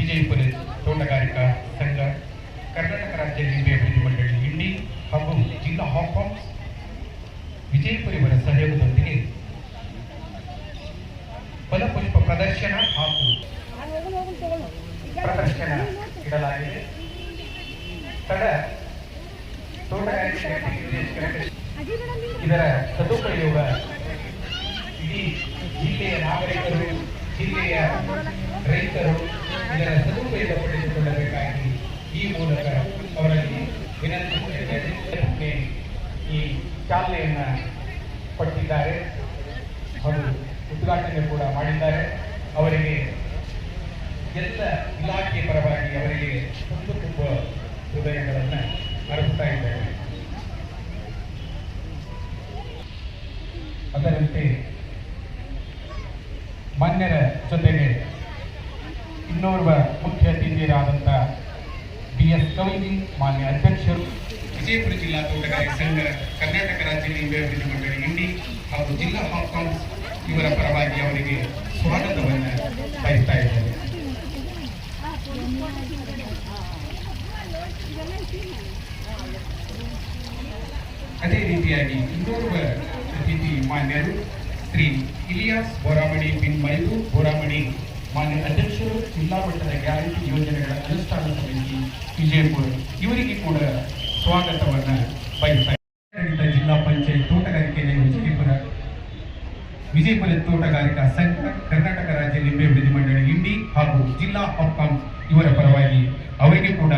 ವಿಜಯಪುರ ತೋಟಗಾರಿಕಾ ಸಂಘ, ಕರ್ನಾಟಕ ರಾಜ್ಯ ಲಿಂಬೆ ಅಭಿವೃದ್ಧಿ ಮಂಡಳಿ ಇಂಡಿ ಹಾಗೂ ಜಿಲ್ಲಾ ಹಾಪ್ಕಾಮ್ಸ್ ವಿಜಯಪುರ ಇವರ ಸಹಯೋಗದೊಂದಿಗೆ ಫಲಪುಷ್ಪ ಪ್ರದರ್ಶನ ಹಾಗೂ ಪ್ರದರ್ಶನ ಇಡಲಾಗಿದೆ. ತಡ ತೋಟಗಾರಿಕೆ ಇದರ ಸದುಪಯೋಗ ಇಡೀ ಜಿಲ್ಲೆಯ ನಾಗರಿಕರು, ಜಿಲ್ಲೆಯ ರೈತರು ಇದರ ಸದುಪಯೋಗ ಪಡೆದುಕೊಳ್ಳಬೇಕಾಗಿ ಈ ಮೂಲಕ ಅವರಲ್ಲಿ ವಿನಂತಿಸಿದ್ದೇನೆ. ಈ ಚಾಲನೆಯನ್ನ ಪಟ್ಟಿದ್ದಾರೆ ಹಾಗೂ ಉದ್ಘಾಟನೆ ಕೂಡ ಮಾಡಿದ್ದಾರೆ. ಅವರಿಗೆ ಎಲ್ಲ ಇಲಾಖೆ ಪರವಾಗಿ ಅವರಿಗೆ ತುಂಬ ಹೃದಯಗಳನ್ನು ಅರ್ಪಿಸ್ತಾ ಇದ್ದೇವೆ. ಅದರಂತೆ ಮಾನ್ಯರ ಜೊತೆಗೆ ಇನ್ನೋರ್ವ ಮುಖ್ಯ ಅತಿಥಿಯರಾದಂಥ BS ಕವಿಜಿ, ಮಾನ್ಯ ಅಧ್ಯಕ್ಷರು, ವಿಜಯಪುರ ಜಿಲ್ಲಾ ತೋಟಗಾರಿಕೆ ಸಂಘ, ಕರ್ನಾಟಕ ರಾಜ್ಯ ಲಿಂಬೆ ಅಭಿವೃದ್ಧಿ ಮಂಡಳಿ ಇಂಡಿ ಹಾಗೂ ಜಿಲ್ಲಾ ಹಾಪ್ಕಾಮ್ಸ್ ಇವರ ಪರವಾಗಿ ಅವರಿಗೆ ಸ್ವಾಗತವನ್ನು ಬಯಸ್ತಾ ಇದ್ದಾರೆ. ಅದೇ ರೀತಿಯಾಗಿ ಇನ್ನೋರ್ವ ಅತಿಥಿ ಮಾನ್ಯರು ಶ್ರೀ ಇಲಿಯಾಸ್ ಬೋರಾಮಣಿ ಬಿನ್ ಮೈದು ಬೋರಾಮಣಿ, ಮಾನ್ಯ ಅಧ್ಯಕ್ಷರು, ಜಿಲ್ಲಾ ಮಟ್ಟದ ಗ್ಯಾರಂಟಿ ಯೋಜನೆಗಳ ಅನುಷ್ಠಾನ ಸಮಿತಿ ವಿಜಯಪುರ, ಇವರಿಗೆ ಕೂಡ ಸ್ವಾಗತವನ್ನು ಬಯಸ್ತಾ ಇದ್ದಾರೆ. ಜಿಲ್ಲಾ ಪಂಚಾಯತ್ ತೋಟಗಾರಿಕೆ ವಿಜಯಪುರ ತೋಟಗಾರಿಕಾ ಸಂಘ, ಕರ್ನಾಟಕ ರಾಜ್ಯ ಲಿಂಬೆ ಅಭಿವೃದ್ಧಿ ಮಂಡಳಿ ಇಂಡಿ ಹಾಗೂ ಜಿಲ್ಲಾ ಹಾಪ್ಕಾಮ್ಸ್ ಇವರ ಪರವಾಗಿ ಅವರಿಗೆ ಕೂಡ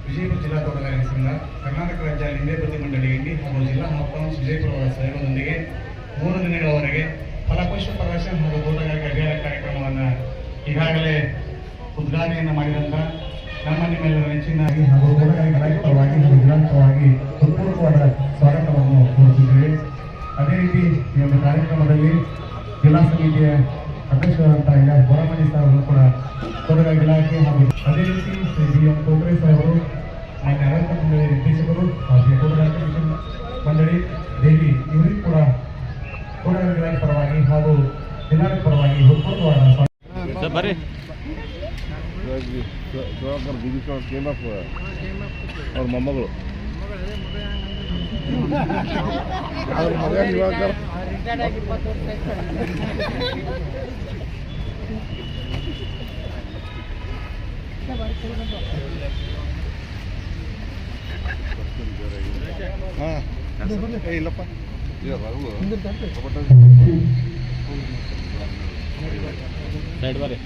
ವಿಜಯಪುರ ಜಿಲ್ಲಾ ತೋಟಗಾರಿಕೆ ಸಂಘ, ಕರ್ನಾಟಕ ರಾಜ್ಯ ಲಿಂಬೆ ಅಭಿವೃದ್ಧಿ ಮಂಡಳಿ ಇಂಡಿ ಹಾಗೂ ಜಿಲ್ಲಾ ಹಾಪ್ಕಾಮ್ಸ್ ವಿಜಯಪುರ ಅವರ ಸಹಯೋಗದೊಂದಿಗೆ 3 ದಿನಗಳವರೆಗೆ ಫಲಪುಷ್ಪ ಪ್ರದರ್ಶನ ಹಾಗೂ ತೋಟಗಾರಿಕೆ ಅಭಿಯಾನ ಕಾರ್ಯಕ್ರಮವನ್ನು ಈಗಾಗಲೇ ಉದ್ಘಾಟನೆಯನ್ನು ಮಾಡಿದಂಥ ನಮ್ಮ ನಿಮ್ಮೆಲ್ಲರ ನೆಚ್ಚಿನ ಹಾಗೂ ತೋಟಗಾರಿಕೆ ಇಲಾಖೆ ಪರವಾಗಿ ಹಾಗೂ ಜಿಲ್ಲಾಂತರವಾಗಿ ಹೃತ್ಪೂರ್ವಕವಾದ ಸ್ವಾಗತವನ್ನು ಕೋರುತ್ತಿದ್ದೇವೆ. ಅದೇ ರೀತಿ ಈ ಒಂದು ಕಾರ್ಯಕ್ರಮದಲ್ಲಿ ಜಿಲ್ಲಾ ಸಮಿತಿಯ ಅಧ್ಯಕ್ಷರಾದಂಥ ಇಲಿಯಾಸ್ ಬೋರಾಮಣಿ ಸಾಹೇಬರು ಕೂಡ ತೋಟಗಾರಿಕೆ ಇಲಾಖೆ ಹಾಗೂ ಅದೇ ರೀತಿ ಶ್ರೀ BM ಕೋಟ್ರೆ ಸಾಹೇಬರು, ಮಾನ್ಯ ಆಡಳಿತ ಮಂಡಳಿ ನಿರ್ದೇಶಕರು ಹಾಗೂ ತೋಟಗಾರಿಕೆ ಮಂಡಳಿ ದೇವಿ, ಇವರಿಗೂ ಕೂಡ ತೋಟಗಾರಿಕೆ ಇಲಾಖೆ ಪರವಾಗಿ ಹಾಗೂ ಜಿಲ್ಲಾಡಳಿತ ಪರವಾಗಿ ಹೃತ್ಪೂರ್ವಕವಾದ ಅವ್ರ ಮೊಮ್ಮಗಳು ಇಲ್ಲಪ್ಪ ಸೈಡ್ ಬಾರಿ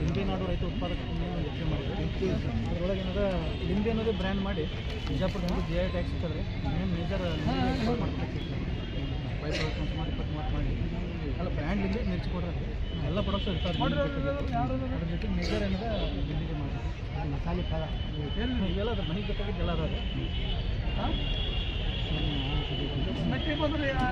ಲಿಂಬೆ ನಾಡು ರೈತ ಉತ್ಪಾದಕ ಯೋಚನೆ ಮಾಡಿದ್ರು. ಅದರೊಳಗೆ ಏನದ ಲಿಂಬೆ ಅನ್ನೋದೇ ಬ್ರ್ಯಾಂಡ್ ಮಾಡಿ ಬಿಜಾಪುರದಲ್ಲಿ GI ಟ್ಯಾಕ್ಸ್ ಇರ್ತದೆ. ಮೇನ್ ಮೇಜರ್ ಮಾಡ್ತಾರೆ, ಸುಮಾರು 20 ಮಾರ್ಕ್ ಮಾಡಿ ಅಲ್ಲ ಬ್ರ್ಯಾಂಡ್ ಲಿಂಬೆ ಮಿರ್ಚಿ ಕೊಡ್ರೆ ಎಲ್ಲ ಪ್ರಾಡಕ್ಟ್ಸ್ ಇರ್ತಾರೆ. ಅದ್ರ ಜೊತೆ ಮೇಜರ್ ಏನದ ಲಿಂಬೆಗೆ ಮಾಡಿ ಮಸಾಲೆ ಖಾರ ಇವೆಲ್ಲ ಅದ್ರ ಮನೆಗೆ ಬೇಕಾಗಿದ್ದು ಎಲ್ಲ ಅದ.